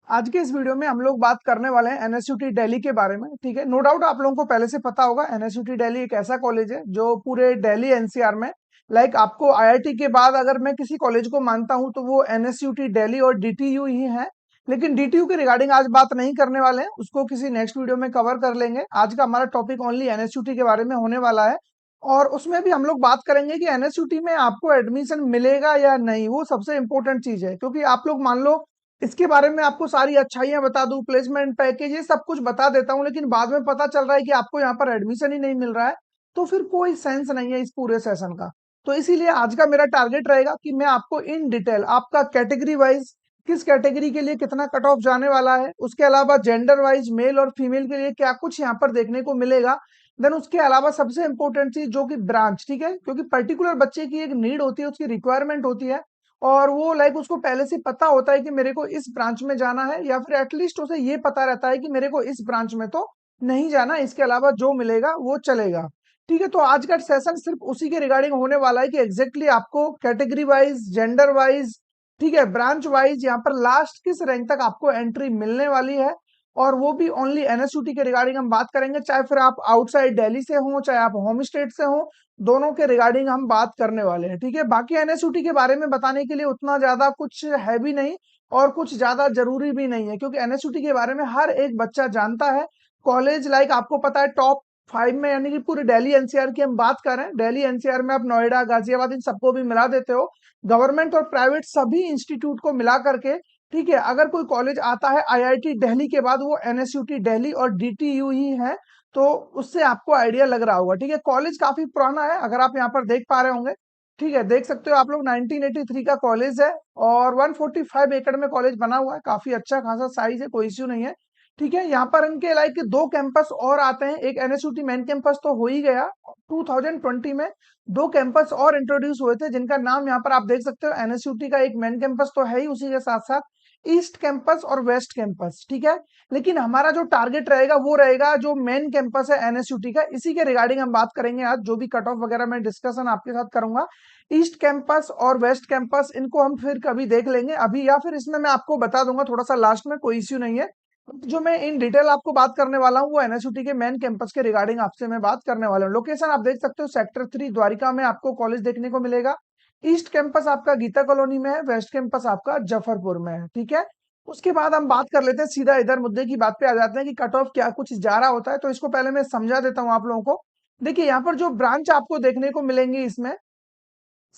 आज के इस वीडियो में हम लोग बात करने वाले हैं एनएसयूटी दिल्ली के बारे में। ठीक है, नो डाउट आप लोगों को पहले से पता होगा एनएसयूटी दिल्ली एक ऐसा कॉलेज है जो पूरे दिल्ली एनसीआर में, लाइक आपको आईआईटी के बाद अगर मैं किसी कॉलेज को मानता हूं तो वो एनएसयूटी दिल्ली और डीटीयू ही है। लेकिन डीटीयू के रिगार्डिंग आज बात नहीं करने वाले हैं, उसको किसी नेक्स्ट वीडियो में कवर कर लेंगे। आज का हमारा टॉपिक ओनली एनएसयूटी के बारे में होने वाला है। और उसमें भी हम लोग बात करेंगे कि एनएसयूटी में आपको एडमिशन मिलेगा या नहीं, वो सबसे इंपॉर्टेंट चीज है। क्योंकि आप लोग मान लो इसके बारे में आपको सारी अच्छाइयाँ बता दूँ, प्लेसमेंट पैकेज ये सब कुछ बता देता हूँ, लेकिन बाद में पता चल रहा है कि आपको यहाँ पर एडमिशन ही नहीं मिल रहा है, तो फिर कोई सेंस नहीं है इस पूरे सेशन का। तो इसीलिए आज का मेरा टारगेट रहेगा कि मैं आपको इन डिटेल आपका कैटेगरी वाइज किस कैटेगरी के लिए कितना कट ऑफ जाने वाला है, उसके अलावा जेंडर वाइज मेल और फीमेल के लिए क्या कुछ यहाँ पर देखने को मिलेगा। देन उसके अलावा सबसे इंपॉर्टेंट चीज जो कि ब्रांच, ठीक है, क्योंकि पर्टिकुलर बच्चे की एक नीड होती है, उसकी रिक्वायरमेंट होती है, और वो लाइक उसको पहले से पता होता है कि मेरे को इस ब्रांच में जाना है, या फिर एटलीस्ट उसे ये पता रहता है कि मेरे को इस ब्रांच में तो नहीं जाना, इसके अलावा जो मिलेगा वो चलेगा। ठीक है, तो आज का सेशन सिर्फ उसी के रिगार्डिंग होने वाला है कि एग्जैक्टली आपको कैटेगरी वाइज, जेंडर वाइज, ठीक है, ब्रांच वाइज यहाँ पर लास्ट किस रैंक तक आपको एंट्री मिलने वाली है। और वो भी ओनली एनएसयूटी के रिगार्डिंग हम बात करेंगे, चाहे फिर आप आउटसाइड दिल्ली से हो चाहे आप होम स्टेट से हो, दोनों के रिगार्डिंग हम बात करने वाले हैं। ठीक है, बाकी एनएसयूटी के बारे में बताने के लिए उतना ज्यादा कुछ है भी नहीं और कुछ ज्यादा जरूरी भी नहीं है, क्योंकि एनएसयूटी के बारे में हर एक बच्चा जानता है। कॉलेज लाइक आपको पता है टॉप 5 में, यानी कि पूरे दिल्ली एनसीआर की हम बात कर रहे हैं। दिल्ली एनसीआर में आप नोएडा, गाजियाबाद इन सबको भी मिला देते हो, गवर्नमेंट और प्राइवेट सभी इंस्टीट्यूट को मिला करके। ठीक है, अगर कोई कॉलेज आता है आईआईटी दिल्ली के बाद वो एनएसयूटी दिल्ली और डीटीयू ही है, तो उससे आपको आइडिया लग रहा होगा। ठीक है, कॉलेज काफी पुराना है, अगर आप यहाँ पर देख पा रहे होंगे। ठीक है, देख सकते हो आप लोग 1983 का कॉलेज है और 145 एकड़ में कॉलेज बना हुआ है, काफी अच्छा खासा साइज है, कोई इश्यू नहीं है। ठीक है, यहाँ पर इनके लाइक 2 कैंपस और आते हैं, एक एनएसयूटी मेन कैंपस तो हो ही गया, 2020 में 2 कैंपस और इंट्रोड्यूस हुए थे, जिनका नाम यहाँ पर आप देख सकते हो। एनएसयूटी का एक मेन कैंपस तो है ही, उसी के साथ साथ ईस्ट कैंपस और वेस्ट कैंपस। ठीक है, लेकिन हमारा जो टारगेट रहेगा वो रहेगा जो मेन कैंपस है एनएसयूटी का, इसी के रिगार्डिंग हम बात करेंगे आज। जो भी कट ऑफ वगैरह मैं डिस्कशन आपके साथ करूंगा, ईस्ट कैंपस और वेस्ट कैंपस इनको हम फिर कभी देख लेंगे अभी, या फिर इसमें मैं आपको बता दूंगा थोड़ा सा लास्ट में, कोई इश्यू नहीं है। जो मैं इन डिटेल आपको बात करने वाला हूँ वो एनएसयूटी के मेन कैंपस के रिगार्डिंग आपसे मैं बात करने वाला हूँ। लोकेशन आप देख सकते हो, सेक्टर 3 द्वारिका में आपको कॉलेज देखने को मिलेगा। ईस्ट कैंपस आपका गीता कॉलोनी में है, वेस्ट कैंपस आपका जफरपुर में है। ठीक है, उसके बाद हम बात कर लेते हैं सीधा, इधर मुद्दे की बात पे आ जाते हैं कि कट ऑफ क्या कुछ जा रहा होता है। तो इसको पहले मैं समझा देता हूँ आप लोगों को। देखिए, यहाँ पर जो ब्रांच आपको देखने को मिलेंगी, इसमें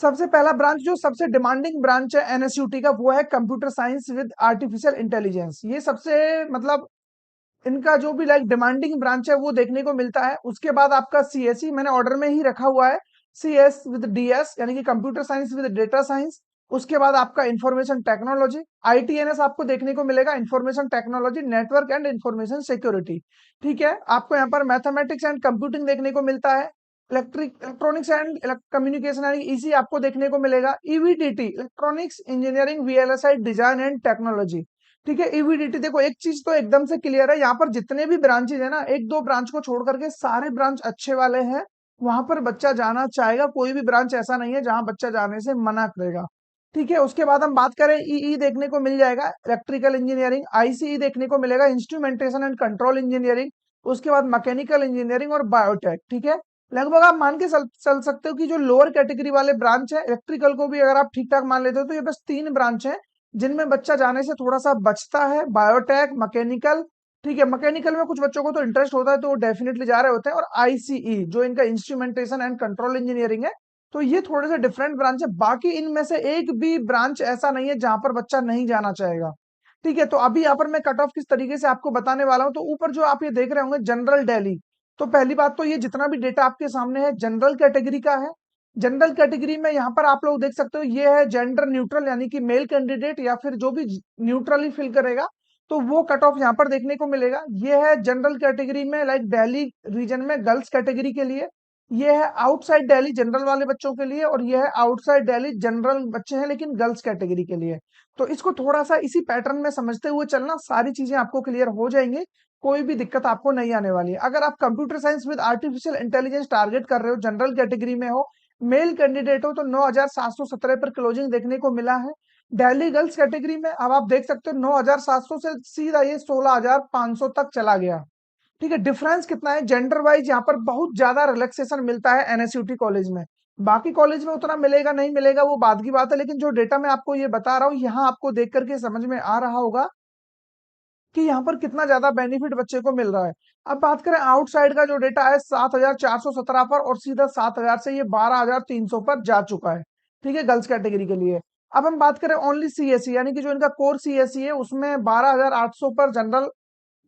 सबसे पहला ब्रांच जो सबसे डिमांडिंग ब्रांच है एनएसयूटी का, वो है computer science with artificial intelligence. ये सबसे मतलब इनका जो भी लाइक डिमांडिंग ब्रांच है वो देखने को मिलता है। उसके बाद आपका सीएसई मैंने ऑर्डर में ही रखा हुआ है, सीएस विद डीएस यानी कि computer science with data science. उसके बाद आपका इंफॉर्मेशन टेक्नोलॉजी, आईटीएनएस आपको देखने को मिलेगा, information technology network and information security. ठीक है, आपको यहाँ पर मैथमेटिक्स एंड कंप्यूटिंग देखने को मिलता है। इलेक्ट्रॉनिक्स एंड कम्युनिकेशन यानी इसी आपको देखने को मिलेगा। EVDT electronics engineering VLSI design and technology. ठीक है, ईवीडीटी देखो एक चीज तो एकदम से क्लियर है, यहाँ पर जितने भी ब्रांचेज है ना, एक दो ब्रांच को छोड़ करके सारे ब्रांच अच्छे वाले हैं, वहां पर बच्चा जाना चाहेगा। कोई भी ब्रांच ऐसा नहीं है जहां बच्चा जाने से मना करेगा। ठीक है, उसके बाद हम बात करें ईई देखने को मिल जाएगा, इलेक्ट्रिकल इंजीनियरिंग, आईसीई देखने को मिलेगा, इंस्ट्रूमेंटेशन एंड कंट्रोल इंजीनियरिंग। उसके बाद मैकेनिकल इंजीनियरिंग और बायोटेक। ठीक है, लगभग आप मान के चल सकते हो कि जो लोअर कैटेगरी वाले ब्रांच है, इलेक्ट्रिकल को भी अगर आप ठीक ठाक मान लेते हो, तो ये बस 3 ब्रांच है जिनमें बच्चा जाने से थोड़ा सा बचता है, बायोटेक, मैकेनिकल। ठीक है, मैकेनिकल में कुछ बच्चों को तो इंटरेस्ट होता है तो वो डेफिनेटली जा रहे होते हैं, और आईसीई जो इनका इंस्ट्रूमेंटेशन एंड कंट्रोल इंजीनियरिंग है। तो ये थोड़े से डिफरेंट ब्रांच है, बाकी इनमें से एक भी ब्रांच ऐसा नहीं है जहां पर बच्चा नहीं जाना चाहेगा। ठीक है, तो अभी यहाँ पर मैं कट ऑफ किस तरीके से आपको बताने वाला हूँ। तो ऊपर जो आप ये देख रहे होंगे जनरल दिल्ली, तो पहली बात तो ये जितना भी डेटा आपके सामने है जनरल कैटेगरी का है। जनरल कैटेगरी में यहाँ पर आप लोग देख सकते हो ये है जेंडर न्यूट्रल, यानी कि मेल कैंडिडेट या फिर जो भी न्यूट्रली फिल करेगा, तो वो कट ऑफ यहाँ पर देखने को मिलेगा। ये है जनरल कैटेगरी में लाइक दिल्ली रीजन में गर्ल्स कैटेगरी के लिए। ये है आउटसाइड दिल्ली जनरल वाले बच्चों के लिए, और ये है आउटसाइड दिल्ली जनरल बच्चे हैं लेकिन गर्ल्स कैटेगरी के लिए। तो इसको थोड़ा सा इसी पैटर्न में समझते हुए चलना, सारी चीजें आपको क्लियर हो जाएंगी, कोई भी दिक्कत आपको नहीं आने वाली है। अगर आप computer science with artificial intelligence target कर रहे हो, जनरल कैटेगरी में हो, मेल कैंडिडेट हो, तो 9,717 पर क्लोजिंग देखने को मिला है। दिल्ली गर्ल्स कैटेगरी में अब आप देख सकते हो 9,700 से सीधा ये 16,500 तक चला गया। ठीक है, डिफरेंस कितना है जेंडर वाइज, यहाँ पर बहुत ज्यादा रिलैक्सेशन मिलता है एनएसयूटी कॉलेज में। बाकी कॉलेज में उतना मिलेगा नहीं मिलेगा वो बाद की बात है, लेकिन जो डेटा मैं आपको ये बता रहा हूँ यहाँ आपको देख करके समझ में आ रहा होगा कि यहाँ पर कितना ज्यादा बेनिफिट बच्चे को मिल रहा है। अब बात करें आउटसाइड का जो डेटा है 7,417 पर, और सीधा 7,000 से ये 12,300 पर जा चुका है। ठीक है, गर्ल्स कैटेगरी के लिए। अब हम बात करें ओनली सीएससी यानी कि जो इनका कोर सीएससी है उसमें 12,800 पर जनरल,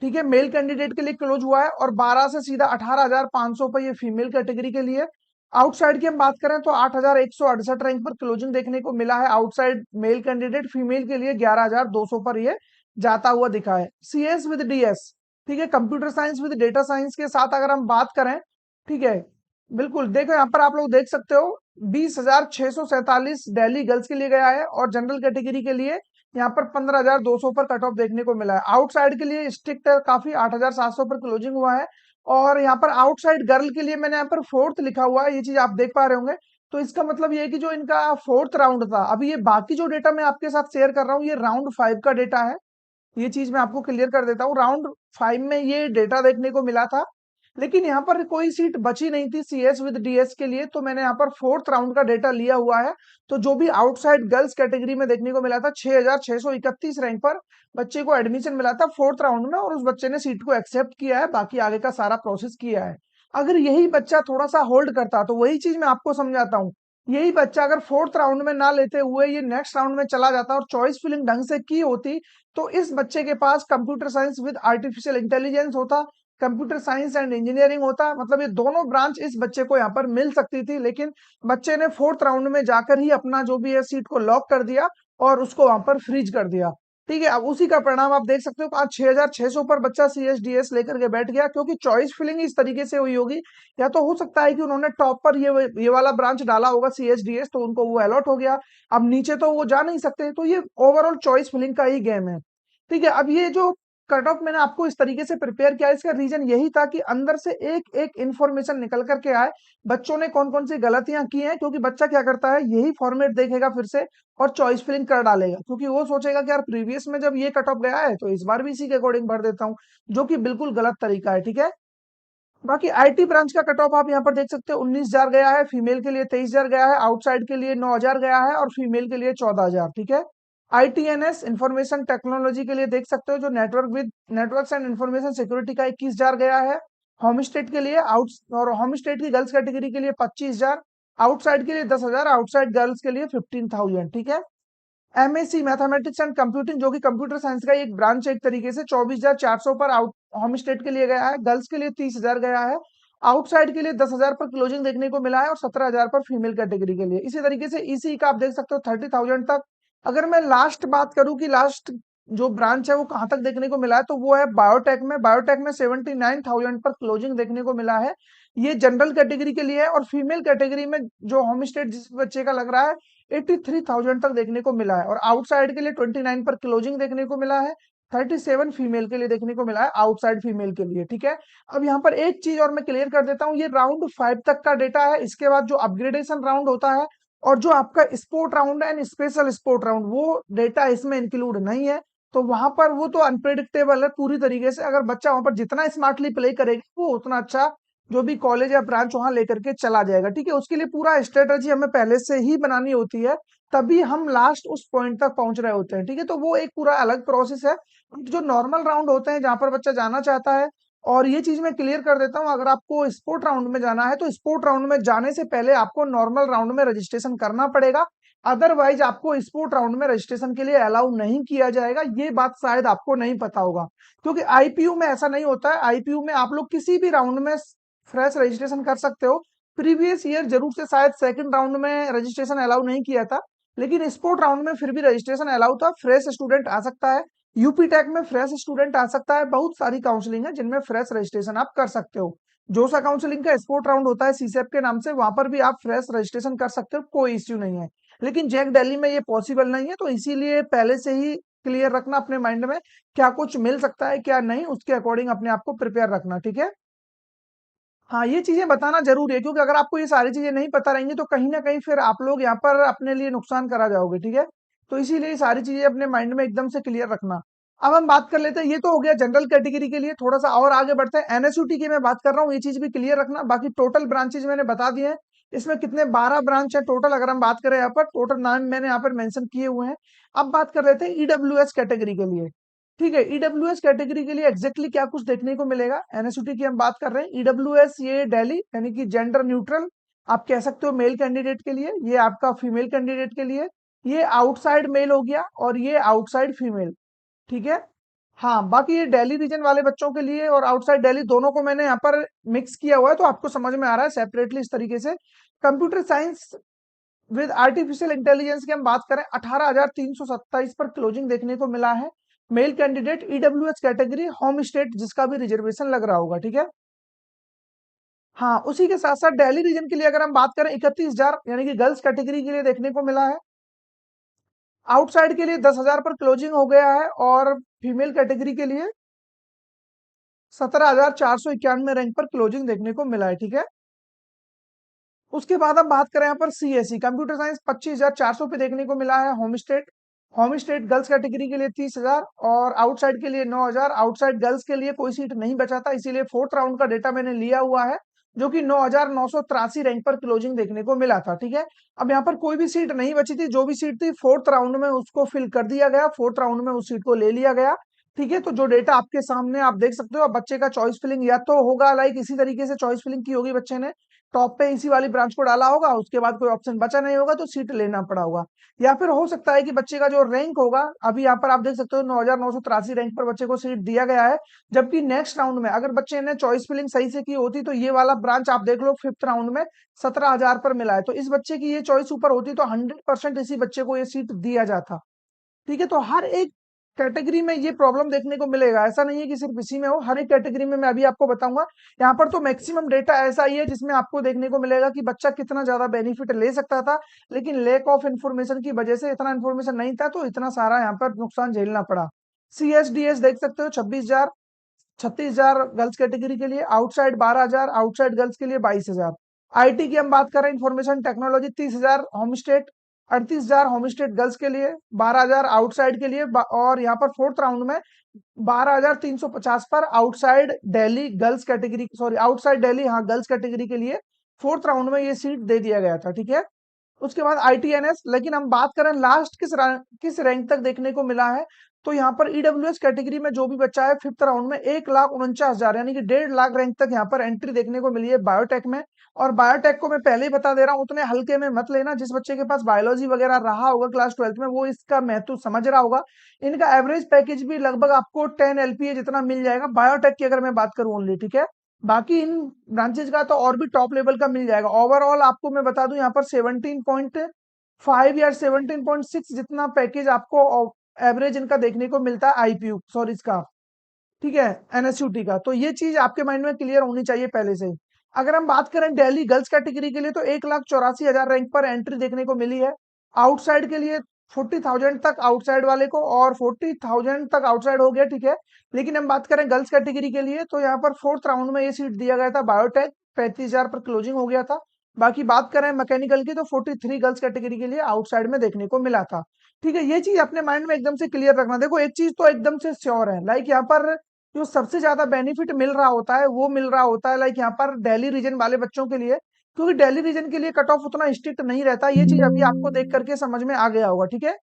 ठीक है, मेल कैंडिडेट के लिए क्लोज हुआ है, और 12 से सीधा 18,500 पर ये फीमेल कैटेगरी के लिए। आउटसाइड की हम बात करें तो 8,168 रैंक पर क्लोजिंग देखने को मिला है आउटसाइड मेल कैंडिडेट, फीमेल के लिए 11,200 पर ये जाता हुआ दिखा है। सीएस विद डीएस, ठीक है, computer science with data science के साथ अगर हम बात करें, ठीक है, बिल्कुल देखो यहाँ पर आप लोग देख सकते हो 20,647 दिल्ली गर्ल्स के लिए गया है, और जनरल कैटेगरी के लिए यहाँ पर 15,200 पर कट ऑफ देखने को मिला है। आउटसाइड के लिए स्ट्रिक्ट है काफी, 8,700 पर क्लोजिंग हुआ है। और यहाँ पर आउटसाइड गर्ल के लिए मैंने यहाँ पर फोर्थ लिखा हुआ है, ये चीज आप देख पा रहे होंगे। तो इसका मतलब ये है कि जो इनका फोर्थ राउंड था, अभी ये बाकी जो डेटा मैं आपके साथ शेयर कर रहा हूँ ये राउंड 5 का डेटा है। ये चीज मैं आपको क्लियर कर देता हूँ, राउंड 5 में ये डेटा देखने को मिला था, लेकिन यहाँ पर कोई सीट बची नहीं थी सीएस विद डीएस के लिए, तो मैंने यहाँ पर फोर्थ राउंड का डेटा लिया हुआ है। तो जो भी आउटसाइड गर्ल्स कैटेगरी में देखने को मिला था 6,631 रैंक पर बच्चे को एडमिशन मिला था फोर्थ राउंड में, और उस बच्चे ने सीट को एक्सेप्ट किया है, बाकी आगे का सारा प्रोसेस किया है। अगर यही बच्चा थोड़ा सा होल्ड करता, तो वही चीज मैं आपको समझाता हूँ, यही बच्चा अगर फोर्थ राउंड में ना लेते हुए ये नेक्स्ट राउंड में चला जाता और चॉइस फिलिंग ढंग से की होती, तो इस बच्चे के पास computer science with artificial intelligence होता, कंप्यूटर साइंस एंड इंजीनियरिंग होता, मतलब ये दोनों ब्रांच इस बच्चे को यहाँ पर मिल सकती थी। लेकिन बच्चे ने फोर्थ राउंड में जाकर ही अपना जो भी है सीट को लॉक कर दिया और उसको वहां पर फ्रीज कर दिया। ठीक है, अब उसी का परिणाम आप देख सकते हो, आज 6,600 पर बच्चा सीएसडीएस लेकर के बैठ गया, क्योंकि चॉइस फिलिंग इस तरीके से हुई होगी, या तो हो सकता है कि उन्होंने टॉप पर ये वाला ब्रांच डाला होगा सीएसडीएस, तो उनको वो अलॉट हो गया। अब नीचे तो वो जा नहीं सकते, तो ये ओवरऑल चॉइस फिलिंग का ही गेम है। ठीक है, अब ये जो कट ऑफ मैंने आपको इस तरीके से प्रिपेयर किया, इसका रीजन यही था कि अंदर से एक एक इन्फॉर्मेशन निकल करके आए, बच्चों ने कौन कौन सी गलतियां की हैं, क्योंकि बच्चा क्या करता है यही फॉर्मेट देखेगा फिर से और चॉइस फिलिंग कर डालेगा, क्योंकि वो सोचेगा कि यार प्रीवियस में जब ये कट ऑफ गया है तो इस बार भी इसी के अकॉर्डिंग भर देता हूँ, जो कि बिल्कुल गलत तरीका है। ठीक है, बाकी आईटी ब्रांच का कट ऑफ आप यहाँ पर देख सकते हो 19,000 गया है, फीमेल के लिए 23,000 गया है, आउटसाइड के लिए 9,000 गया है, और फीमेल के लिए 14,000। ठीक है, आईटीएनएस इंफॉर्मेशन टेक्नोलॉजी के लिए देख सकते हो जो नेटवर्क्स एंड इंफॉर्मेशन सिक्योरिटी का 21,000 गया है, होम स्टेट के लिए आउट, और होम स्टेट की गर्ल्स कैटेगरी के लिए 25,000, आउटसाइड के लिए 10,000, आउटसाइड गर्ल्स के लिए 15,000। ठीक है, एमएससी मैथमेटिक्स एंड कंप्यूटिंग जो कि कंप्यूटर साइंस का एक ब्रांच है एक तरीके से, 24,400 पर आउट होम स्टेट के लिए गया है, गर्ल्स के लिए 30,000 गया है, आउटसाइड के लिए 10,000 पर क्लोजिंग देखने को मिला है, और 17,000 पर फीमेल कैटेगरी के लिए। इसी तरीके से इसी का आप देख सकते हो 30,000 तक। अगर मैं लास्ट बात करूं कि लास्ट जो ब्रांच है वो कहां तक देखने को मिला है, तो वो है बायोटेक में। बायोटेक में 79,000 पर क्लोजिंग देखने को मिला है, ये जनरल कैटेगरी के लिए है, और फीमेल कैटेगरी में जो होम स्टेट जिस बच्चे का लग रहा है 83,000 तक देखने को मिला है, और आउटसाइड के लिए 29 पर क्लोजिंग देखने को मिला है, 37 फीमेल के लिए देखने को मिला है, आउटसाइड फीमेल के लिए। ठीक है, अब यहाँ पर एक चीज और मैं क्लियर कर देता हूँ, ये राउंड 5 तक का डेटा है, इसके बाद जो अपग्रेडेशन राउंड होता है और जो आपका स्पोर्ट राउंड है एंड स्पेशल स्पोर्ट राउंड, वो डेटा इसमें इंक्लूड नहीं है। तो वहां पर वो तो अनप्रेडिक्टेबल है पूरी तरीके से, अगर बच्चा वहां पर जितना स्मार्टली प्ले करेगा वो उतना अच्छा जो भी कॉलेज या ब्रांच वहां लेकर के चला जाएगा। ठीक है, उसके लिए पूरा स्ट्रेटजी हमें पहले से ही बनानी होती है, तभी हम लास्ट उस पॉइंट तक पहुंच रहे होते हैं। ठीक है, तो वो एक पूरा अलग प्रोसेस है। जो नॉर्मल राउंड होते हैं जहां पर बच्चा जाना चाहता है, और ये चीज मैं क्लियर कर देता हूँ, अगर आपको स्पोर्ट राउंड में जाना है तो स्पोर्ट राउंड में जाने से पहले आपको नॉर्मल राउंड में रजिस्ट्रेशन करना पड़ेगा, अदरवाइज आपको स्पोर्ट राउंड में रजिस्ट्रेशन के लिए अलाउ नहीं किया जाएगा। ये बात शायद आपको नहीं पता होगा, क्योंकि आईपीयू में ऐसा नहीं होता है। आईपीयू में आप लोग किसी भी राउंड में फ्रेश रजिस्ट्रेशन कर सकते हो। प्रीवियस ईयर जरूर से शायद सेकंड राउंड में रजिस्ट्रेशन अलाउ नहीं किया था, लेकिन स्पोर्ट राउंड में फिर भी रजिस्ट्रेशन अलाउ था, फ्रेश स्टूडेंट आ सकता है। यूपी टेक में फ्रेश स्टूडेंट आ सकता है, बहुत सारी काउंसलिंग है जिनमें फ्रेश रजिस्ट्रेशन आप कर सकते हो। जोसा काउंसलिंग का स्पोर्ट राउंड होता है सीसेप के नाम से, वहां पर भी आप फ्रेश रजिस्ट्रेशन कर सकते हो, कोई इश्यू नहीं है। लेकिन जैक दिल्ली में ये पॉसिबल नहीं है, तो इसीलिए पहले से ही क्लियर रखना अपने माइंड में, क्या कुछ मिल सकता है क्या नहीं, उसके अकॉर्डिंग अपने आप को प्रिपेयर रखना। ठीक है, हाँ, ये चीजें बताना जरूरी है, क्योंकि अगर आपको ये सारी चीजें नहीं पता रहेंगी तो कहीं ना कहीं फिर आप लोग यहाँ पर अपने लिए नुकसान करा जाओगे। ठीक है, तो इसीलिए ये सारी चीजें अपने माइंड में एकदम से क्लियर रखना। अब हम बात कर लेते हैं, ये तो हो गया जनरल कैटेगरी के लिए, थोड़ा सा और आगे बढ़ते हैं। एनएसयूटी की मैं बात कर रहा हूँ, ये चीज भी क्लियर रखना। बाकी टोटल ब्रांचेज मैंने बता दिए हैं, इसमें कितने 12 ब्रांच है टोटल। अगर हम बात करें यहाँ पर टोटल नाम मैंने यहाँ पर मेंशन किए हुए हैं। अब बात कर लेते हैं ईडब्ल्यूएस कैटेगरी के लिए। ठीक है, ईडब्ल्यूएस कैटेगरी के लिए एग्जैक्टली क्या कुछ देखने को मिलेगा। एनएसयूटी की हम बात कर रहे हैं, ईडब्ल्यूएस ये दिल्ली यानी कि जेंडर न्यूट्रल आप कह सकते हो मेल कैंडिडेट के लिए, ये आपका फीमेल कैंडिडेट के लिए, ये आउटसाइड मेल हो गया और ये आउटसाइड फीमेल। ठीक है, हाँ बाकी ये दिल्ली रीजन वाले बच्चों के लिए और आउटसाइड दिल्ली दोनों को मैंने यहाँ पर मिक्स किया हुआ है, तो आपको समझ में आ रहा है सेपरेटली इस तरीके से। Computer science with artificial intelligence की हम बात करें, 18,327 पर क्लोजिंग देखने को मिला है। Male candidate EWS category, home state जिसका भी रिजर्वेशन लग रहा होगा। ठीक है, हाँ उसी के साथ साथ दिल्ली रीजन के लिए अगर हम बात करें 31,000 यानी कि गर्ल्स कैटेगरी के लिए देखने को मिला है। आउटसाइड के लिए 10,000 पर क्लोजिंग हो गया है और फीमेल कैटेगरी के लिए 17,491 रैंक पर क्लोजिंग देखने को मिला है। ठीक है, उसके बाद हम बात करें यहाँ पर सीएससी कंप्यूटर साइंस 25,400 पे देखने को मिला है। होम स्टेट गर्ल्स कैटेगरी के लिए 30,000 और आउटसाइड के लिए 9,000। आउटसाइड गर्ल्स के लिए कोई सीट नहीं बचा था, इसीलिए फोर्थ राउंड का डेटा मैंने लिया हुआ है, जो कि 9,983 रैंक पर क्लोजिंग देखने को मिला था। ठीक है, अब यहाँ पर कोई भी सीट नहीं बची थी, जो भी सीट थी फोर्थ राउंड में उसको फिल कर दिया गया, फोर्थ राउंड में उस सीट को ले लिया गया। ठीक है, तो जो डेटा आपके सामने आप देख सकते हो, अब बच्चे का चॉइस फिलिंग या तो होगा लाइक इसी तरीके से चॉइस फिलिंग की होगी बच्चे ने, टॉप पे इसी वाली ब्रांच को डाला होगा, उसके बाद कोई ऑप्शन बचा नहीं होगा तो सीट लेना पड़ा होगा। या फिर हो सकता है कि बच्चे का जो रैंक होगा, अभी यहाँ पर आप देख सकते हो 9,983 रैंक पर बच्चे को सीट दिया गया है, जबकि नेक्स्ट राउंड में अगर बच्चे ने चॉइस फिलिंग सही से की होती तो ये वाला ब्रांच आप देख लो फिफ्थ राउंड में 17,000 पर मिला है, तो इस बच्चे की ये चॉइस ऊपर होती तो 100% इसी बच्चे को ये सीट दिया जाता। ठीक है, तो हर एक कैटेगरी में ये प्रॉब्लम देखने को मिलेगा, ऐसा नहीं है कि सिर्फ इसी में हो, हर एक कैटेगरी में मैं अभी आपको बताऊंगा। यहाँ पर तो मैक्सिमम डेटा ऐसा ही है जिसमें आपको देखने को मिलेगा कि बच्चा कितना ज्यादा बेनिफिट ले सकता था, लेकिन लैक ऑफ इन्फॉर्मेशन की वजह से इतना इन्फॉर्मेशन नहीं था, तो इतना सारा यहाँ पर नुकसान झेलना पड़ा। CSDS देख सकते हो 36,000 गर्ल्स कैटेगरी के लिए, आउटसाइड 12,000, आउटसाइड गर्ल्स के लिए 22,000। आईटी की हम बात करें, information technology 30,000 home state, 38,000 home state girls के लिए, 12,000 आउटसाइड के लिए, और यहाँ पर फोर्थ राउंड में 12,350 पर outside Delhi girls category, sorry outside Delhi हाँ गर्ल्स कैटेगरी के लिए फोर्थ राउंड में ये सीट दे दिया गया था। ठीक है, उसके बाद ITNS, लेकिन हम बात करें लास्ट किस रैंक तक देखने को मिला है, तो यहाँ पर ईडब्ल्यूएस कैटेगरी में जो भी बच्चा है फिफ्थ राउंड में 1,49,000 यानी कि 1.5 लाख रैंक तक यहाँ पर एंट्री देखने को मिली है बायोटेक में। और बायोटेक को मैं पहले ही बता दे रहा हूँ, उतने हल्के में मत लेना, जिस बच्चे के पास बायोलॉजी वगैरह रहा होगा क्लास 12th में वो इसका महत्व समझ रहा होगा। इनका एवरेज पैकेज भी लगभग आपको 10 LPA जितना मिल जाएगा बायोटेक की, अगर मैं बात करूँ ओनली। ठीक है, बाकी इन ब्रांचेज का तो और भी टॉप लेवल का मिल जाएगा। ओवरऑल आपको मैं बता दूं यहाँ पर 17.5 या 17.6 जितना पैकेज आपको एवरेज इनका देखने को मिलता है, IPU सॉरी इसका। ठीक है, NSUT का, तो ये चीज आपके माइंड में क्लियर होनी चाहिए पहले से ही। अगर हम बात करें दिल्ली गर्ल्स कैटेगरी के लिए, तो 1,84,000 रैंक पर एंट्री देखने को मिली है। आउटसाइड के लिए 40,000 तक आउटसाइड वाले को, और 40,000 तक आउटसाइड हो गया। ठीक है, लेकिन हम बात करें गर्ल्स कैटेगरी के लिए, तो यहाँ पर फोर्थ राउंड में ये सीट दिया गया था बायोटेक, 35,000 पर क्लोजिंग हो गया था। बाकी बात करें मैकेनिकल की, तो 43 गर्ल्स कैटेगरी के लिए आउटसाइड में देखने को मिला था। ठीक है, ये चीज अपने माइंड में एकदम से क्लियर रखना। देखो एक चीज तो एकदम से श्योर है, लाइक यहाँ पर जो सबसे ज्यादा बेनिफिट मिल रहा होता है वो मिल रहा होता है लाइक यहाँ पर दिल्ली रीजन वाले बच्चों के लिए, क्योंकि दिल्ली रीजन के लिए कट ऑफ उतना स्ट्रिक्ट नहीं रहता। ये चीज अभी आपको देख करके समझ में आ गया होगा। ठीक है,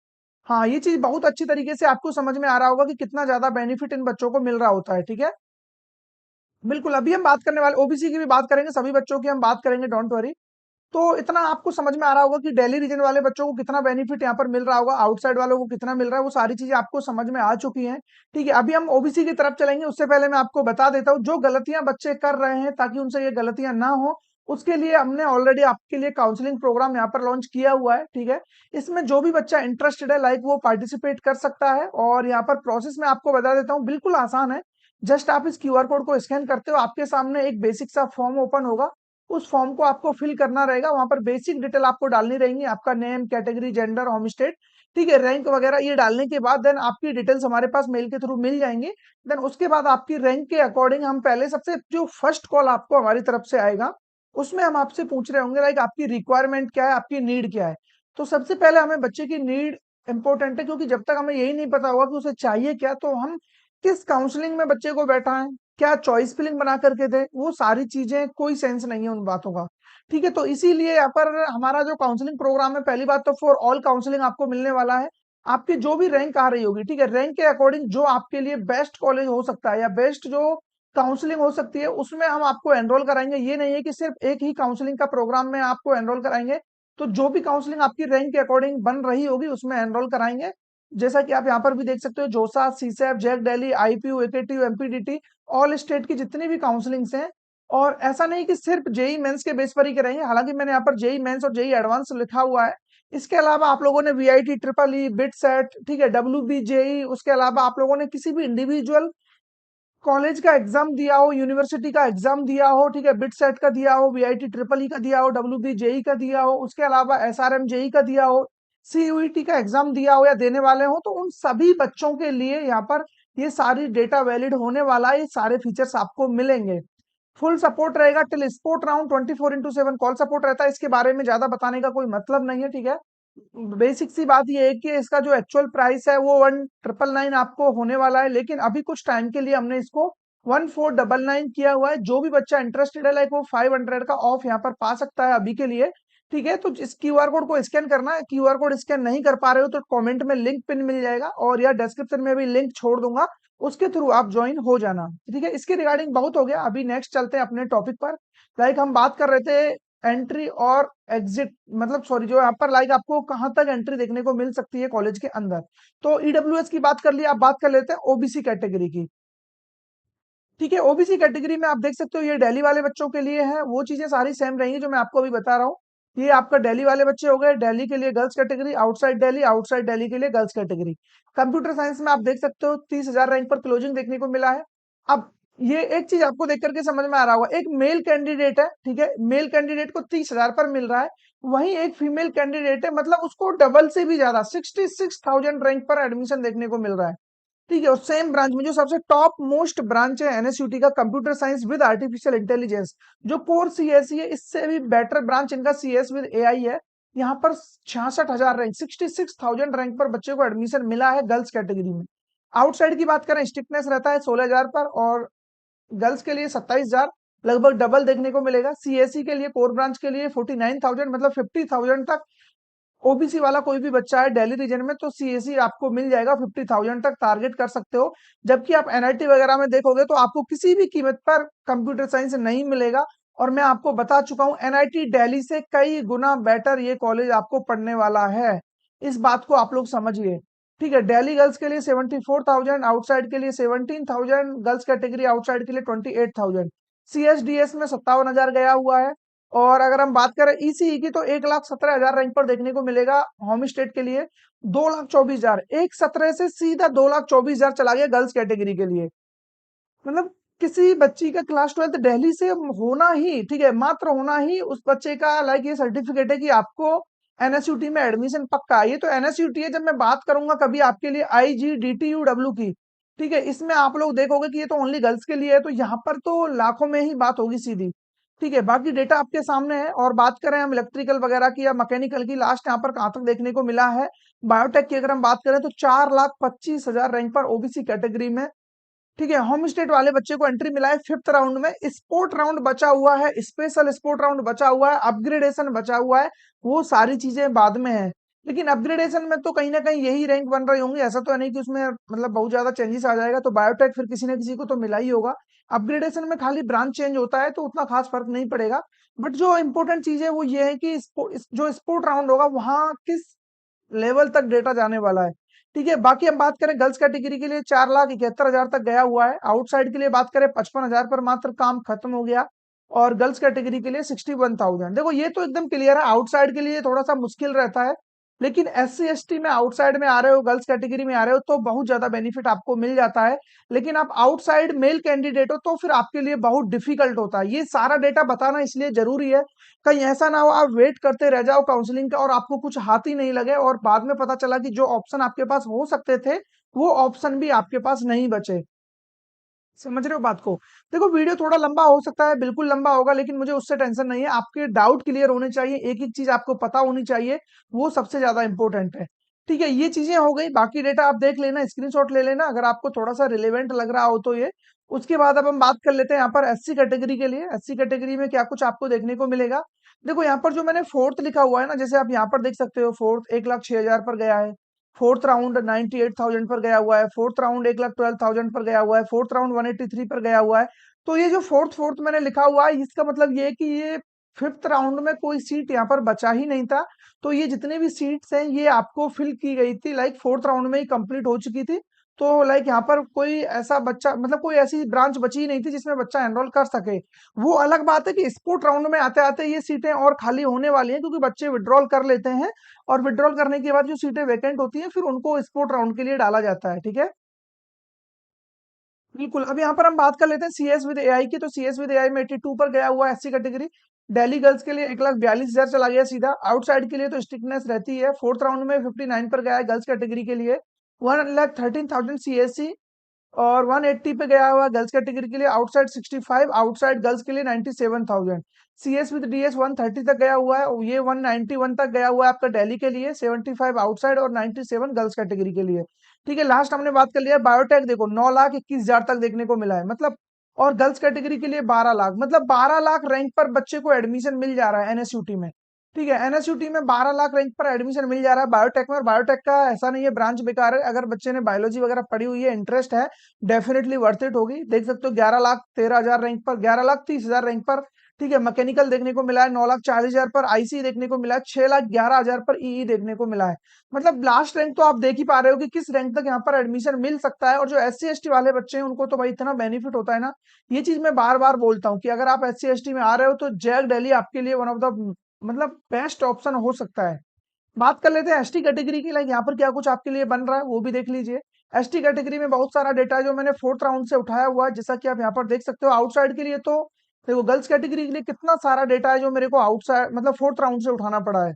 हाँ ये चीज बहुत अच्छी तरीके से आपको समझ में आ रहा होगा कि कितना ज्यादा बेनिफिट इन बच्चों को मिल रहा होता है। ठीक है, बिल्कुल, अभी हम बात करने वाले ओबीसी की भी बात करेंगे, सभी बच्चों की हम बात करेंगे, डोंट वरी। तो इतना आपको समझ में आ रहा होगा कि दिल्ली रीजन वाले बच्चों को कितना बेनिफिट यहाँ पर मिल रहा होगा, आउटसाइड वालों को कितना मिल रहा है, वो सारी चीजें आपको समझ में आ चुकी हैं। ठीक है, अभी हम ओबीसी की तरफ चलेंगे, उससे पहले मैं आपको बता देता हूँ जो गलतियां बच्चे कर रहे हैं, ताकि उनसे ये गलतियां ना हो, उसके लिए हमने ऑलरेडी आपके लिए काउंसलिंग प्रोग्राम यहाँ पर लॉन्च किया हुआ है। ठीक है, इसमें जो भी बच्चा इंटरेस्टेड है लाइक वो पार्टिसिपेट कर सकता है, और यहाँ पर प्रोसेस में आपको बता देता हूँ, बिल्कुल आसान है। जस्ट आप इस QR कोड को स्कैन करते हो, आपके सामने एक बेसिक सा फॉर्म ओपन होगा, उस फॉर्म को आपको फिल करना रहेगा। वहां पर बेसिक डिटेल आपको डालनी रहेंगी, आपका name, category, gender, home state, ठीक है, रैंक वगैरह। ये डालने के बाद देन आपकी डिटेल्स हमारे पास मेल के थ्रू मिल जाएंगी। देन उसके बाद आपकी रैंक के अकॉर्डिंग हम पहले सबसे जो फर्स्ट कॉल आपको हमारी तरफ से आएगा, उसमें हम आपसे पूछ रहे होंगे लाइक आपकी रिक्वायरमेंट क्या है, आपकी नीड क्या है। तो सबसे पहले हमें बच्चे की नीड इंपॉर्टेंट है, क्योंकि जब तक हमें यही नहीं पता होगा कि उसे चाहिए क्या, तो हम किस काउंसलिंग में बच्चे को बैठाएं, क्या चॉइस फिलिंग बना करके दे, वो सारी चीजें कोई सेंस नहीं है उन बातों का। ठीक है, तो इसीलिए यहाँ पर हमारा जो काउंसलिंग प्रोग्राम है, पहली बात तो फॉर ऑल काउंसलिंग आपको मिलने वाला है। आपकी जो भी रैंक आ रही होगी, ठीक है, रैंक के अकॉर्डिंग जो आपके लिए बेस्ट कॉलेज हो सकता है या बेस्ट जो काउंसलिंग हो सकती है, उसमें हम आपको एनरोल कराएंगे। ये नहीं है कि सिर्फ एक ही काउंसलिंग का प्रोग्राम में आपको एनरोल कराएंगे, तो जो भी काउंसलिंग आपकी रैंक के अकॉर्डिंग बन रही होगी उसमें एनरोल कराएंगे। जैसा कि आप यहाँ पर भी देख सकते हो, JoSAA, CSAB, JAC Delhi, IPU, AKTU, MPDT, all state की जितनी भी काउंसलिंग्स हैं। और ऐसा नहीं कि सिर्फ जेई मेंस के बेस पर ही कराएंगे, हालांकि मैंने यहाँ पर जेई मेंस और जेई एडवांस लिखा हुआ है। इसके अलावा आप लोगों ने VIT, triple E, bit set, ठीक है, डब्ल्यू बी जेई, उसके अलावा आप लोगों ने किसी भी इंडिविजुअल कॉलेज का एग्जाम दिया हो, यूनिवर्सिटी का एग्जाम दिया हो, ठीक है, बिट सेट का दिया हो, वीआईटी ट्रिपल ई का दिया हो, डब्ल्यू बी जेई का दिया हो, उसके अलावा एसआरएम जेई का दिया हो, सीयूईटी का एग्जाम दिया हो या देने वाले हो, तो उन सभी बच्चों के लिए यहाँ पर ये सारी डेटा वैलिड होने वाला है, ये सारे फीचर्स आपको मिलेंगे। फुल सपोर्ट रहेगा till sport round, 24/7 call support रहता है। इसके बारे में ज्यादा बताने का कोई मतलब नहीं है, ठीक है। बेसिक सी बात ये है कि इसका जो एक्चुअल प्राइस है वो 1999 आपको होने वाला है, लेकिन अभी कुछ टाइम के लिए हमने इसको 1499 किया हुआ है। जो भी बच्चा इंटरेस्टेड है, लाइक वो 500 का ऑफ यहाँ पर पा सकता है अभी के लिए। ठीक है, तो इस क्यूआर कोड को स्कैन करना है। क्यूआर कोड स्कैन नहीं कर पा रहे हो तो कमेंट में लिंक पिन मिल जाएगा, और या डिस्क्रिप्शन में भी लिंक छोड़ दूंगा, उसके थ्रू आप ज्वाइन हो जाना। ठीक है, इसके रिगार्डिंग बहुत हो गया, अभी नेक्स्ट चलते हैं अपने टॉपिक पर। लाइक हम बात कर रहे थे एंट्री और एग्जिट, मतलब सॉरी, जो यहाँ पर लाइक आपको कहाँ तक एंट्री देखने को मिल सकती है कॉलेज के अंदर। तो ईडब्ल्यूएस की बात कर लिया, आप बात कर लेते हैं ओबीसी कैटेगरी की। ठीक है, ओबीसी कैटेगरी में आप देख सकते हो ये दिल्ली वाले बच्चों के लिए है, वो चीजें सारी सेम रहेंगी जो मैं आपको अभी बता रहा हूँ। ये आपका दिल्ली वाले बच्चे हो गए, दिल्ली के लिए गर्ल्स कैटेगरी, आउटसाइड दिल्ली के लिए गर्ल्स कैटेगरी। कंप्यूटर साइंस में आप देख सकते हो 30,000 रैंक पर क्लोजिंग देखने को मिला है। अब ये एक चीज आपको देख करके समझ में आ रहा होगा, एक मेल कैंडिडेट है, ठीक है, मेल कैंडिडेट को 30,000 पर मिल रहा है, वहीं एक फीमेल कैंडिडेट है, मतलब उसको डबल से भी ज्यादा 66,000 रैंक पर एडमिशन देखने को मिल रहा है। ठीक है, और सेम ब्रांच में जो सबसे टॉप मोस्ट ब्रांच है एनएसयूटी का, computer science with artificial intelligence, जो कोर सीएसई है, इससे भी बेटर ब्रांच इनका सीएस विद एआई है। यहाँ पर 66,000 रैंक, 66,000 रैंक पर बच्चे को एडमिशन मिला है गर्ल्स कैटेगरी में। आउटसाइड की बात करें, स्टिकनेस रहता है 16,000 पर, और गर्ल्स के लिए 27,000, लगभग डबल देखने को मिलेगा। सीएसई के लिए, कोर ब्रांच के लिए 49,000, मतलब 50,000 तक ओबीसी वाला कोई भी बच्चा है दिल्ली रीजन में तो सीएससी आपको मिल जाएगा, 50,000 तक टारगेट कर सकते हो। जबकि आप एनआईटी वगैरह में देखोगे तो आपको किसी भी कीमत पर कंप्यूटर साइंस नहीं मिलेगा। और मैं आपको बता चुका हूं, एनआईटी दिल्ली से कई गुना बेटर ये कॉलेज आपको पढ़ने वाला है, इस बात को आप लोग समझिए। ठीक है, दिल्ली गर्ल्स के लिए 74,000, आउटसाइड के लिए 17,000, गर्ल्स कैटेगरी आउटसाइड के लिए 28,000, सीएसडीएस में 57,000 गया हुआ है। और अगर हम बात करें ईसीई की, तो 1,17,000 रैंक पर देखने को मिलेगा होम स्टेट के लिए। 2,24,000, 1,17 से सीधा 2,24,000 चला गया गर्ल्स कैटेगरी के लिए। मतलब किसी बच्ची का क्लास 12 दिल्ली से होना ही, ठीक है, मात्र होना ही उस बच्चे का लाइक ये सर्टिफिकेट है कि आपको एनएसयूटी में एडमिशन पक्का है। ये तो एनएसयूटी है, जब मैं बात करूंगा कभी आपके लिए आईजीडीटीयूडब्ल्यू की, ठीक है, इसमें आप लोग देखोगे कि ये तो ओनली गर्ल्स के लिए है, तो यहाँ पर तो लाखों में ही बात होगी सीधी। ठीक है, बाकी डेटा आपके सामने है। और बात करें हम इलेक्ट्रिकल वगैरह की या मैकेनिकल की, लास्ट यहाँ पर कहां तक देखने को मिला है, बायोटेक की अगर हम बात करें तो 4,25,000 रैंक पर ओबीसी कैटेगरी में। ठीक है, होम स्टेट वाले बच्चे को एंट्री मिला है फिफ्थ राउंड में। स्पोर्ट राउंड बचा हुआ है, स्पेशल स्पोर्ट राउंड बचा हुआ है, अपग्रेडेशन बचा हुआ है, वो सारी चीजें बाद में है। लेकिन अपग्रेडेशन में तो कहीं ना कहीं यही रैंक बन रही होंगी, ऐसा तो नहीं कि उसमें मतलब बहुत ज्यादा चेंजेस आ जाएगा, तो बायोटेक फिर किसी ना किसी को तो मिला ही होगा। अपग्रेडेशन में खाली ब्रांच चेंज होता है तो उतना खास फर्क नहीं पड़ेगा। बट जो इंपॉर्टेंट चीज है वो ये है कि जो स्पोर्ट राउंड होगा वहां किस लेवल तक डेटा जाने वाला है। ठीक है, बाकी हम बात करें गर्ल्स कैटेगरी के लिए 4,71,000 तक गया हुआ है। आउटसाइड के लिए बात करें 55,000 पर मात्र काम खत्म हो गया। और गर्ल्स कैटेगरी के लिए 61,000। देखो ये तो एकदम क्लियर है, आउटसाइड के लिए थोड़ा सा मुश्किल रहता है, लेकिन SC ST में आउटसाइड में आ रहे हो, गर्ल्स कैटेगरी में आ रहे हो तो बहुत ज्यादा बेनिफिट आपको मिल जाता है। लेकिन आप आउटसाइड मेल कैंडिडेट हो तो फिर आपके लिए बहुत डिफिकल्ट होता है। ये सारा डेटा बताना इसलिए जरूरी है, कहीं ऐसा ना हो आप वेट करते रह जाओ काउंसलिंग का और आपको कुछ हाथ ही नहीं लगे और बाद में पता चला कि जो ऑप्शन आपके पास हो सकते थे वो ऑप्शन भी आपके पास नहीं बचे। समझ रहे हो बात को? देखो वीडियो थोड़ा लंबा हो सकता है, बिल्कुल लंबा होगा, लेकिन मुझे उससे टेंशन नहीं है। आपके डाउट क्लियर होने चाहिए, एक एक चीज आपको पता होनी चाहिए, वो सबसे ज्यादा इंपॉर्टेंट है। ठीक है, ये चीजें हो गई। बाकी डेटा आप देख लेना, स्क्रीनशॉट ले लेना अगर आपको थोड़ा सा रिलेवेंट लग रहा हो तो ये। उसके बाद अब हम बात कर लेते हैं यहाँ पर एससी कैटेगरी के लिए। एससी कैटेगरी में क्या कुछ आपको देखने को मिलेगा। देखो यहाँ पर जो मैंने फोर्थ लिखा हुआ है ना, जैसे आप यहाँ पर देख सकते हो, फोर्थ 1,06,000 पर गया है। फोर्थ राउंड 98,000 पर गया हुआ है। फोर्थ राउंड 1,12,000 पर गया हुआ है। फोर्थ राउंड 183 पर गया हुआ है। तो ये जो फोर्थ फोर्थ मैंने लिखा हुआ है, इसका मतलब ये है कि ये फिफ्थ राउंड में कोई सीट यहाँ पर बचा ही नहीं था। तो ये जितने भी सीट्स हैं ये आपको फिल की गई थी, लाइक फोर्थ राउंड में ही कंप्लीट हो चुकी थी। तो लाइक यहाँ पर कोई ऐसा बच्चा, मतलब कोई ऐसी ब्रांच बची ही नहीं थी जिसमें बच्चा एनरोल कर सके। वो अलग बात है कि स्पोर्ट राउंड में आते आते ये सीटें और खाली होने वाली हैं, क्योंकि बच्चे विड्रॉल कर लेते हैं और विड्रॉल करने के बाद जो सीटें वैकेंट होती हैं फिर उनको स्पोर्ट राउंड के लिए डाला जाता है। ठीक है, बिल्कुल। अब यहाँ पर हम बात कर लेते हैं सीएस विद एआई की। तो सीएस विद एआई में 82 पर गया हुआ है एससी कैटेगरी। दिल्ली गर्ल्स के लिए 1,42,000 चला गया सीधा। आउटसाइड के लिए तो स्ट्रिक्टनेस रहती है। फोर्थ राउंड में 59 पर गया है गर्ल्स कैटेगरी के लिए। 1,13,000 सीएससी। और 180 पे गया हुआ गर्ल्स कैटेगरी के लिए। आउटसाइड 65, आउटसाइड गर्ल्स के लिए 97,000। सीएस विद डीएस 130 तक गया हुआ है, ये 191 तक गया हुआ है आपका दिल्ली के लिए। 75 आउटसाइड और 97 गर्ल्स कैटेगरी के लिए। ठीक है, लास्ट हमने बात कर लिया बायोटेक। देखो 9,21,000 तक देखने को मिला है, मतलब। और गर्ल्स कैटेगरी के लिए 12 लाख, मतलब 12 लाख रैंक पर बच्चे को एडमिशन मिल जा रहा है एनएसयूटी में। ठीक है, एनएसयूटी में 12 लाख रैंक पर एडमिशन मिल जा रहा है बायोटेक में। और बायोटेक का ऐसा नहीं है ब्रांच बेकार है, अगर बच्चे ने बायोलॉजी वगैरह पढ़ी हुई है, इंटरेस्ट है, डेफिनेटली वर्थ इट होगी। देख सकते हो 11,13,000 रैंक पर, 11,30,000 रैंक पर। ठीक है, मैकेनिकल देखने को मिला है 9,40,000 पर। आईसी देखने को मिला है 6,11,000 पर। ईई देखने को मिला है। मतलब लास्ट रैंक तो आप देख ही पा रहे हो कि किस रैंक तक यहाँ पर एडमिशन मिल सकता है। और जो एस सी एस टी वाले बच्चे हैं उनको तो भाई इतना बेनिफिट होता है ना। ये चीज मैं बार बार बोलता हूँ कि अगर आप एस सी एस टी में आ रहे हो तो जैक दिल्ली आपके लिए वन ऑफ द, मतलब बेस्ट ऑप्शन हो सकता है। बात कर लेते हैं एसटी कैटेगरी की, लाइक यहाँ पर क्या कुछ आपके लिए बन रहा है वो भी देख लीजिए। एसटी कैटेगरी में बहुत सारा डेटा है जो मैंने फोर्थ राउंड से उठाया हुआ है, जैसा कि आप यहाँ पर देख सकते हो। आउटसाइड के लिए तो देखो, गर्ल्स कैटेगरी के लिए कितना सारा डेटा है जो मेरे को आउटसाइड, मतलब फोर्थ राउंड से उठाना पड़ा है।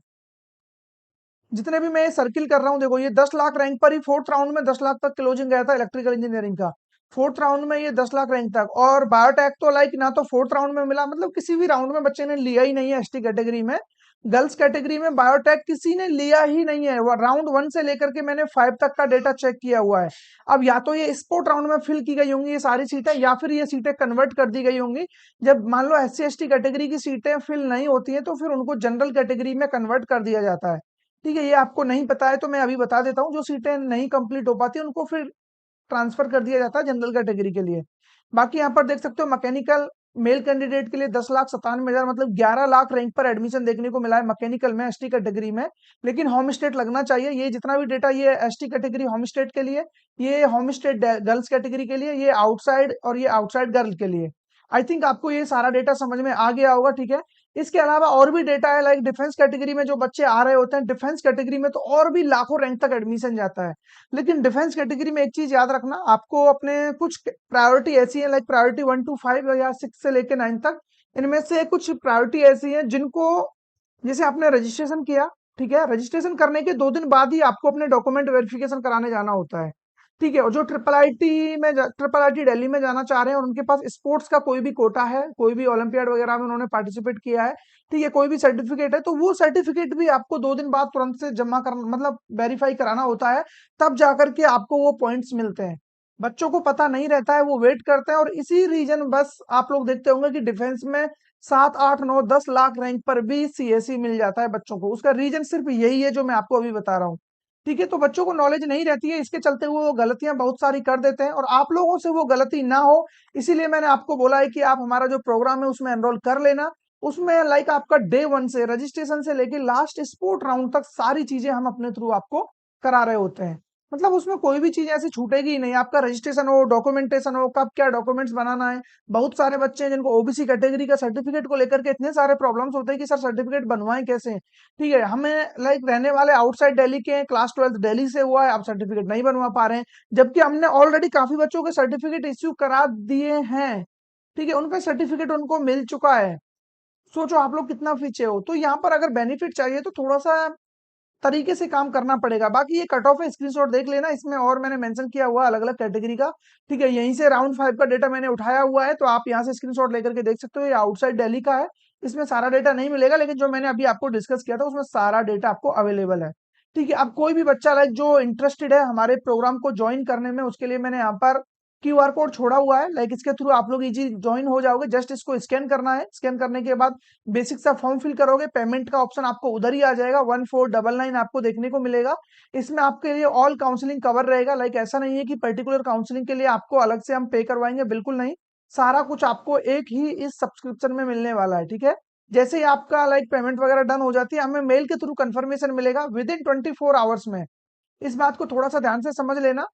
जितने भी मैं सर्किल कर रहा हूँ, देखो ये 10 लाख रैंक पर ही फोर्थ राउंड में 10 लाख तक क्लोजिंग गया था इलेक्ट्रिकल इंजीनियरिंग का। फोर्थ राउंड में ये 10 लाख रैंक तक। और बायोटेक तो लाइक ना तो फोर्थ राउंड में मिला, मतलब किसी भी राउंड में बच्चे ने लिया ही नहीं है एसटी कैटेगरी में। गर्ल्स कैटेगरी में बायोटेक किसी ने लिया ही नहीं है। राउंड 1 से लेकर के मैंने 5 तक का डेटा चेक किया हुआ है। अब या तो ये स्पोर्ट राउंड में फिल की गई होंगी ये सारी सीटें, या फिर ये सीटें कन्वर्ट कर दी गई होंगी। जब मान लो S C S T category की सीटें फिल नहीं होती हैं तो फिर उनको जनरल कैटेगरी में कन्वर्ट कर दिया जाता है। ठीक है, ये आपको नहीं पता है तो मैं अभी बता देता हूँ। जो सीटें नहीं कंप्लीट हो पाती उनको फिर ट्रांसफर कर दिया जाता है जनरल कैटेगरी के लिए। बाकी यहाँ पर देख सकते हो मैकेनिकल मेल कैंडिडेट के लिए 10,97,000, मतलब 11 लाख रैंक पर एडमिशन देखने को मिला है मैकेनिकल में एसटी कैटेगरी में। लेकिन होम स्टेट लगना चाहिए। ये जितना भी डेटा ये एसटी कैटेगरी होम स्टेट के लिए, ये होम स्टेट गर्ल्स कैटेगरी के लिए, ये आउटसाइड और ये आउटसाइड गर्ल के लिए। आई थिंक आपको ये सारा डेटा समझ में आ गया होगा। ठीक है, इसके अलावा और भी डेटा है, लाइक डिफेंस कैटेगरी में जो बच्चे आ रहे होते हैं, डिफेंस कैटेगरी में तो और भी लाखों रैंक तक एडमिशन जाता है। लेकिन डिफेंस कैटेगरी में एक चीज याद रखना, आपको अपने कुछ प्रायोरिटी ऐसी है, लाइक प्रायोरिटी 1 to 5 या 6 से लेके 9 तक। इनमें से कुछ प्रायोरिटी ऐसी है जिनको, जैसे आपने रजिस्ट्रेशन किया, ठीक है, रजिस्ट्रेशन करने के 2 दिन बाद ही आपको अपने डॉक्यूमेंट वेरिफिकेशन कराने जाना होता है। ठीक है, और जो ट्रिपल आईटी में ट्रिपल आईटी दिल्ली में जाना चाह रहे हैं और उनके पास स्पोर्ट्स का कोई भी कोटा है, कोई भी ओलंपियाड वगैरह में उन्होंने पार्टिसिपेट किया है, ठीक है, कोई भी सर्टिफिकेट है, तो वो सर्टिफिकेट भी आपको 2 दिन बाद तुरंत से जमा करना, मतलब वेरीफाई कराना होता है। तब जाकर के आपको वो पॉइंट्स मिलते हैं। बच्चों को पता नहीं रहता है, वो वेट करते हैं। और इसी रीजन बस आप लोग देखते होंगे कि डिफेंस में 7, 8, 9, 10 लाख रैंक पर भी सीएससी मिल जाता है बच्चों को। उसका रीजन सिर्फ यही है जो मैं आपको अभी बता रहा हूँ। ठीक है, तो बच्चों को नॉलेज नहीं रहती है, इसके चलते वो गलतियां बहुत सारी कर देते हैं। और आप लोगों से वो गलती ना हो, इसीलिए मैंने आपको बोला है कि आप हमारा जो प्रोग्राम है उसमें एनरोल कर लेना। उसमें लाइक आपका डे 1 से रजिस्ट्रेशन से लेके लास्ट स्पोर्ट राउंड तक सारी चीजें हम अपने थ्रू आपको करा रहे होते हैं। मतलब उसमें कोई भी चीज ऐसी छूटेगी ही नहीं। आपका रजिस्ट्रेशन हो, डॉक्यूमेंटेशन हो, कब क्या डॉक्यूमेंट्स बनाना है। बहुत सारे बच्चे हैं जिनको ओबीसी कैटेगरी का सर्टिफिकेट को लेकर के इतने सारे प्रॉब्लम्स होते हैं कि सर सर्टिफिकेट बनवाएं कैसे। ठीक है, हमें लाइक रहने वाले आउटसाइड दिल्ली के हैं, क्लास 12th दिल्ली से हुआ है, आप सर्टिफिकेट नहीं बनवा पा रहे हैं, जबकि हमने ऑलरेडी काफी बच्चों के सर्टिफिकेट इश्यू करा दिए हैं। ठीक है, उनका सर्टिफिकेट उनको मिल चुका है। सोचो आप लोग कितना पीछे हो। तो यहाँ पर अगर बेनिफिट चाहिए तो थोड़ा सा तरीके से काम करना पड़ेगा। बाकी ये कट ऑफ है, स्क्रीनशॉट देख लेना, इसमें और मैंने मेंशन किया हुआ अलग अलग कैटेगरी का। ठीक है, यहीं से राउंड 5 का डेटा मैंने उठाया हुआ है, तो आप यहाँ से स्क्रीनशॉट लेकर के देख सकते हो। ये आउटसाइड दिल्ली का है, इसमें सारा डेटा नहीं मिलेगा, लेकिन जो मैंने अभी आपको डिस्कस किया था उसमें सारा डेटा आपको अवेलेबल है। ठीक है, अब कोई भी बच्चा लाइक जो इंटरेस्टेड है हमारे प्रोग्राम को ज्वाइन करने में, उसके लिए मैंने यहाँ पर क्यूआर कोड छोड़ा हुआ है। लाइक इसके थ्रू आप लोग इजी ज्वाइन हो जाओगे। जस्ट इसको स्कैन करना है। स्कैन करने के बाद बेसिक सा फॉर्म फिल करोगे, पेमेंट का ऑप्शन आपको उधर ही आ जाएगा। 1499 आपको देखने को मिलेगा। इसमें आपके लिए ऑल काउंसलिंग कवर रहेगा। लाइक ऐसा नहीं है कि पर्टिकुलर काउंसलिंग के लिए आपको अलग से हम पे करवाएंगे, बिल्कुल नहीं। सारा कुछ आपको एक ही इस सब्सक्रिप्शन में मिलने वाला है। ठीक है, जैसे ही आपका लाइक पेमेंट वगैरह डन हो जाती है, हमें मेल के थ्रू कंफर्मेशन मिलेगा विद इन 24 आवर्स में। इस बात को थोड़ा सा ध्यान से समझ लेना।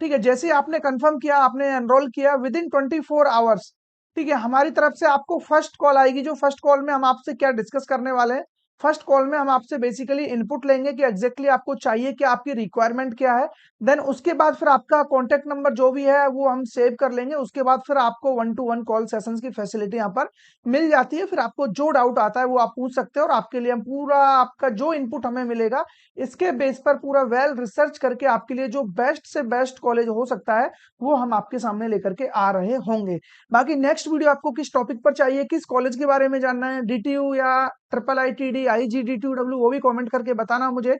ठीक है, जैसे ही आपने कंफर्म किया, आपने एनरोल किया, विद इन 24 आवर्स, ठीक है, हमारी तरफ से आपको फर्स्ट कॉल आएगी। जो फर्स्ट कॉल में हम आपसे क्या डिस्कस करने वाले हैं, फर्स्ट कॉल में हम आपसे बेसिकली इनपुट लेंगे कि एग्जैक्टली आपको चाहिए क्या, आपकी रिक्वायरमेंट क्या है। देन उसके बाद फिर आपका कॉन्टेक्ट नंबर जो भी है वो हम सेव कर लेंगे। उसके बाद फिर आपको 1-to-1 कॉल सेशंस की फैसिलिटी यहाँ पर मिल जाती है। फिर आपको जो डाउट आता है वो आप पूछ सकते हो, और आपके लिए हम पूरा आपका जो इनपुट हमें मिलेगा, इसके बेस पर पूरा वेल रिसर्च करके आपके लिए जो बेस्ट से बेस्ट कॉलेज हो सकता है वो हम आपके सामने लेकर के आ रहे होंगे। बाकी नेक्स्ट वीडियो आपको किस टॉपिक पर चाहिए, किस कॉलेज के बारे में जानना है, डीटीयू या ट्रिपल आईटीडी, आईजीडीटीयू, वो भी कमेंट करके बताना मुझे।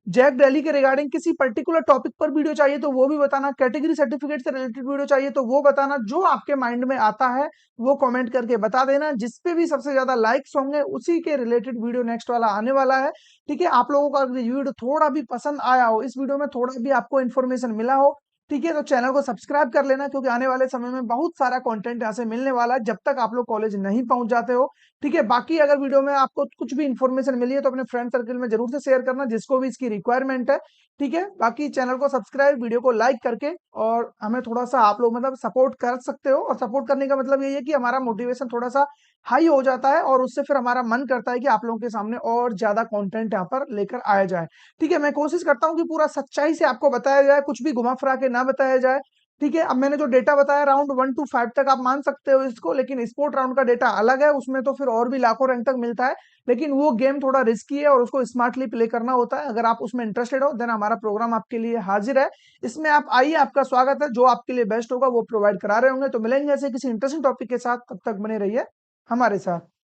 जैक दिल्ली के रिगार्डिंग किसी पर्टिकुलर टॉपिक पर वीडियो चाहिए तो वो भी बताना। कैटेगरी सर्टिफिकेट से रिलेटेड वीडियो चाहिए तो वो बताना। जो आपके माइंड में आता है वो कमेंट करके बता देना। जिस पे भी सबसे ज्यादा लाइक्स होंगे उसी के रिलेटेड वीडियो नेक्स्ट वाला आने वाला है। ठीक है, आप लोगों को अगर ये वीडियो थोड़ा भी पसंद आया हो, इस वीडियो में थोड़ा भी आपको इन्फॉर्मेशन मिला हो, ठीक है, तो चैनल को सब्सक्राइब कर लेना, क्योंकि आने वाले समय में बहुत सारा कंटेंट यहाँ से मिलने वाला है जब तक आप लोग कॉलेज नहीं पहुंच जाते हो। ठीक है, बाकी अगर वीडियो में आपको कुछ भी इन्फॉर्मेशन मिली है तो अपने फ्रेंड सर्कल में जरूर से शेयर करना, जिसको भी इसकी रिक्वायरमेंट है। ठीक है, बाकी चैनल को सब्सक्राइब, वीडियो को लाइक करके, और हमें थोड़ा सा आप लोग मतलब सपोर्ट कर सकते हो। और सपोर्ट करने का मतलब यही है कि हमारा मोटिवेशन थोड़ा सा हाई हो जाता है, और उससे फिर हमारा मन करता है कि आप लोगों के सामने और ज्यादा कंटेंट यहाँ पर लेकर आया जाए। ठीक है, मैं कोशिश करता हूँ कि पूरा सच्चाई से आपको बताया जाए, कुछ भी घुमा फिरा के ना बताया जाए। ठीक है, अब मैंने जो डेटा बताया राउंड 1 to 5 तक आप मान सकते हो इसको, लेकिन स्पोर्ट राउंड का डेटा अलग है, उसमें तो फिर और भी लाखों रैंक तक मिलता है। लेकिन वो गेम थोड़ा रिस्की है और उसको स्मार्टली प्ले करना होता है। अगर आप उसमें इंटरेस्टेड हो देन हमारा प्रोग्राम आपके लिए हाजिर है। इसमें आप आइए, आपका स्वागत है। जो आपके लिए बेस्ट होगा वो प्रोवाइड करा रहे होंगे। तो मिलेंगे ऐसे किसी इंटरेस्टिंग टॉपिक के साथ, तब तक बने रहिए हमारे साथ।